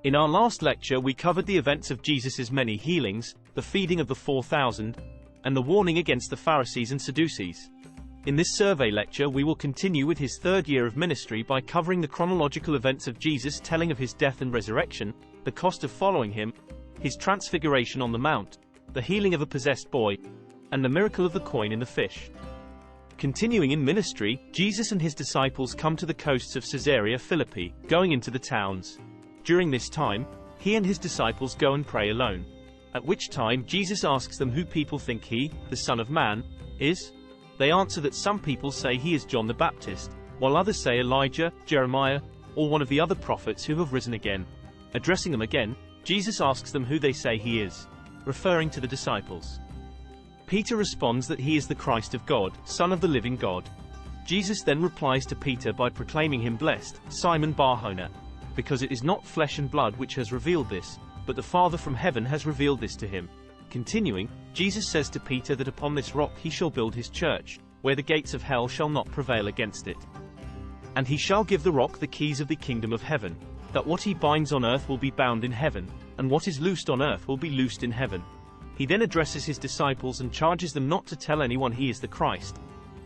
In our last lecture we covered the events of Jesus' many healings, the feeding of the 4,000, and the warning against the Pharisees and Sadducees. In this survey lecture we will continue with his third year of ministry by covering the chronological events of Jesus' telling of his death and resurrection, the cost of following him, his transfiguration on the mount, the healing of a possessed boy, and the miracle of the coin in the fish. Continuing in ministry, Jesus and his disciples come to the coasts of Caesarea Philippi, going into the towns. During this time, he and his disciples go and pray alone. At which time Jesus asks them who people think he, the Son of Man, is. They answer that some people say he is John the Baptist, while others say Elijah, Jeremiah, or one of the other prophets who have risen again. Addressing them again, Jesus asks them who they say he is, referring to the disciples. Peter responds that he is the Christ of God, Son of the living God. Jesus then replies to Peter by proclaiming him blessed, Simon Bar-Jonah, because it is not flesh and blood which has revealed this, but the Father from heaven has revealed this to him. Continuing, Jesus says to Peter that upon this rock he shall build his church, where the gates of hell shall not prevail against it. And he shall give the rock the keys of the kingdom of heaven, that what he binds on earth will be bound in heaven, and what is loosed on earth will be loosed in heaven. He then addresses his disciples and charges them not to tell anyone he is the Christ.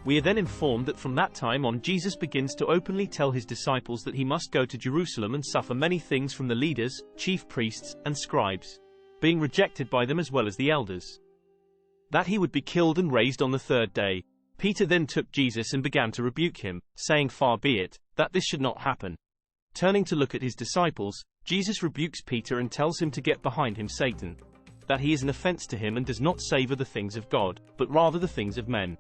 We are then informed that from that time on Jesus begins to openly tell his disciples that he must go to Jerusalem and suffer many things from the leaders, chief priests, and scribes, being rejected by them as well as the elders. That he would be killed and raised on the third day. Peter then took Jesus and began to rebuke him, saying, "Far be it, that this should not happen." Turning to look at his disciples, Jesus rebukes Peter and tells him to get behind him, Satan, that he is an offense to him and does not savor the things of God, but rather the things of men.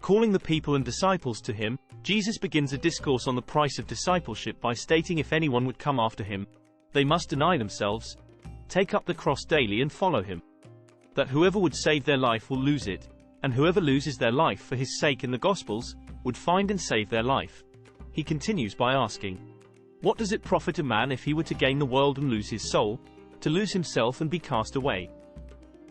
Calling the people and disciples to him, Jesus begins a discourse on the price of discipleship by stating if anyone would come after him, they must deny themselves, take up the cross daily and follow him. That whoever would save their life will lose it, and whoever loses their life for his sake in the Gospels, would find and save their life. He continues by asking, what does it profit a man if he were to gain the world and lose his soul, to lose himself and be cast away?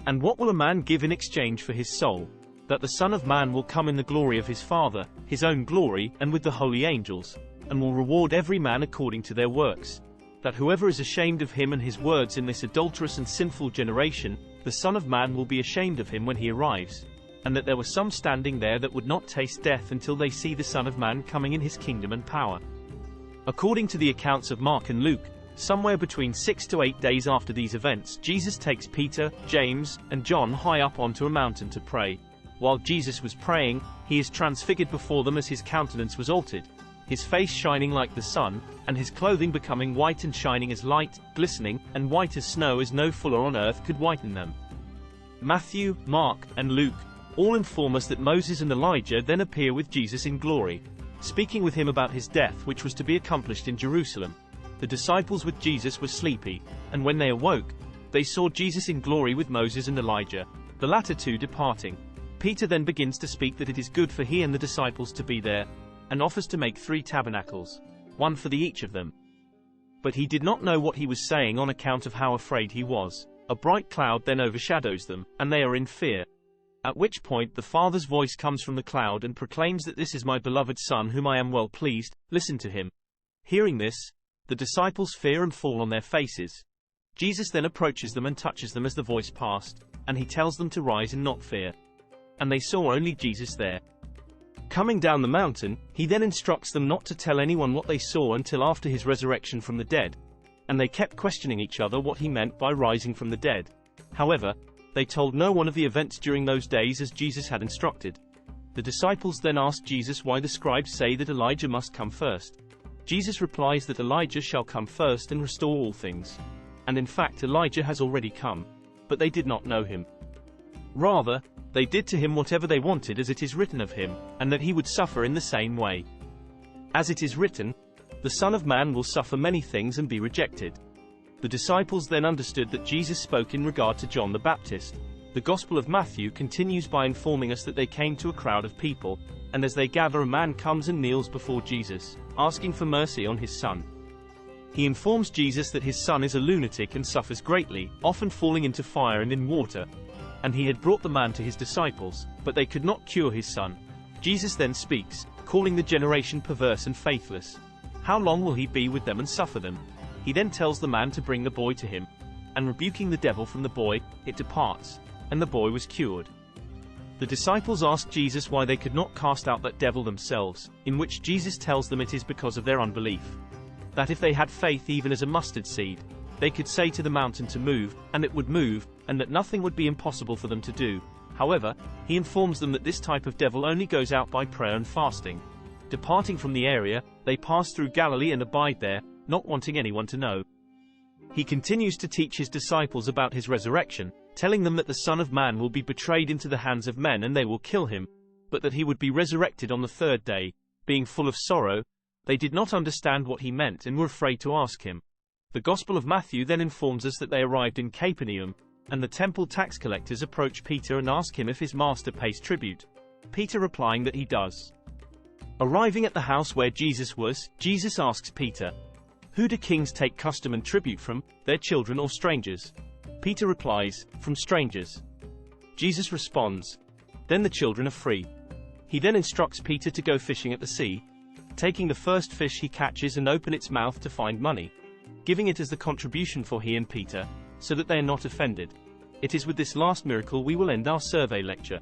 And what will a man give in exchange for his soul? That the Son of Man will come in the glory of his Father, his own glory, and with the holy angels, and will reward every man according to their works. That whoever is ashamed of him and his words in this adulterous and sinful generation, the Son of Man will be ashamed of him when he arrives. And that there were some standing there that would not taste death until they see the Son of Man coming in his kingdom and power. According to the accounts of Mark and Luke, somewhere between 6 to 8 days after these events, Jesus takes Peter, James, and John high up onto a mountain to pray. While Jesus was praying, he is transfigured before them as his countenance was altered, his face shining like the sun, and his clothing becoming white and shining as light, glistening, and white as snow, as no fuller on earth could whiten them. Matthew, Mark, and Luke all inform us that Moses and Elijah then appear with Jesus in glory, speaking with him about his death which was to be accomplished in Jerusalem. The disciples with Jesus were sleepy, and when they awoke, they saw Jesus in glory with Moses and Elijah, the latter two departing. Peter then begins to speak that it is good for he and the disciples to be there, and offers to make 3 tabernacles, one for each of them. But he did not know what he was saying on account of how afraid he was. A bright cloud then overshadows them, and they are in fear. At which point the Father's voice comes from the cloud and proclaims that this is my beloved Son whom I am well pleased, listen to him. Hearing this, the disciples fear and fall on their faces. Jesus then approaches them and touches them as the voice passed, and he tells them to rise and not fear. And they saw only Jesus there. Coming down the mountain, he then instructs them not to tell anyone what they saw until after his resurrection from the dead. And they kept questioning each other what he meant by rising from the dead. However, they told no one of the events during those days as Jesus had instructed. The disciples then asked Jesus why the scribes say that Elijah must come first. Jesus replies that Elijah shall come first and restore all things. And in fact Elijah has already come. But they did not know him. Rather, they did to him whatever they wanted, as it is written of him, and that he would suffer in the same way. As it is written, the Son of Man will suffer many things and be rejected. The disciples then understood that Jesus spoke in regard to John the Baptist. The Gospel of Matthew continues by informing us that they came to a crowd of people, and as they gather a man comes and kneels before Jesus, asking for mercy on his son. He informs Jesus that his son is a lunatic and suffers greatly, often falling into fire and in water. And he had brought the man to his disciples, but they could not cure his son. Jesus then speaks, calling the generation perverse and faithless. How long will he be with them and suffer them? He then tells the man to bring the boy to him, and rebuking the devil from the boy, it departs, and the boy was cured. The disciples ask Jesus why they could not cast out that devil themselves, in which Jesus tells them it is because of their unbelief. That if they had faith even as a mustard seed, they could say to the mountain to move, and it would move, and that nothing would be impossible for them to do. However, he informs them that this type of devil only goes out by prayer and fasting. Departing from the area, they pass through Galilee and abide there, not wanting anyone to know. He continues to teach his disciples about his resurrection, telling them that the Son of Man will be betrayed into the hands of men and they will kill him, but that he would be resurrected on the third day. Being full of sorrow, they did not understand what he meant and were afraid to ask him. The Gospel of Matthew then informs us that they arrived in Capernaum, and the temple tax collectors approach Peter and ask him if his master pays tribute. Peter replying that he does. Arriving at the house where Jesus was, Jesus asks Peter, "Who do kings take custom and tribute from, their children or strangers?" Peter replies, "From strangers." Jesus responds, "Then the children are free." He then instructs Peter to go fishing at the sea, taking the first fish he catches and open its mouth to find money, giving it as the contribution for he and Peter, so that they are not offended. It is with this last miracle we will end our survey lecture.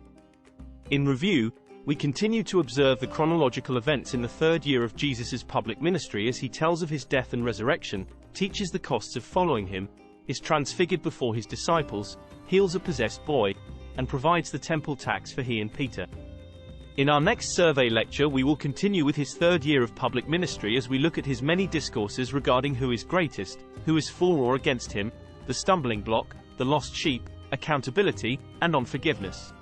In review, we continue to observe the chronological events in the third year of Jesus' public ministry as he tells of his death and resurrection, teaches the costs of following him, is transfigured before his disciples, heals a possessed boy, and provides the temple tax for he and Peter. In our next survey lecture we will continue with his third year of public ministry as we look at his many discourses regarding who is greatest, who is for or against him, the stumbling block, the lost sheep, accountability, and on forgiveness.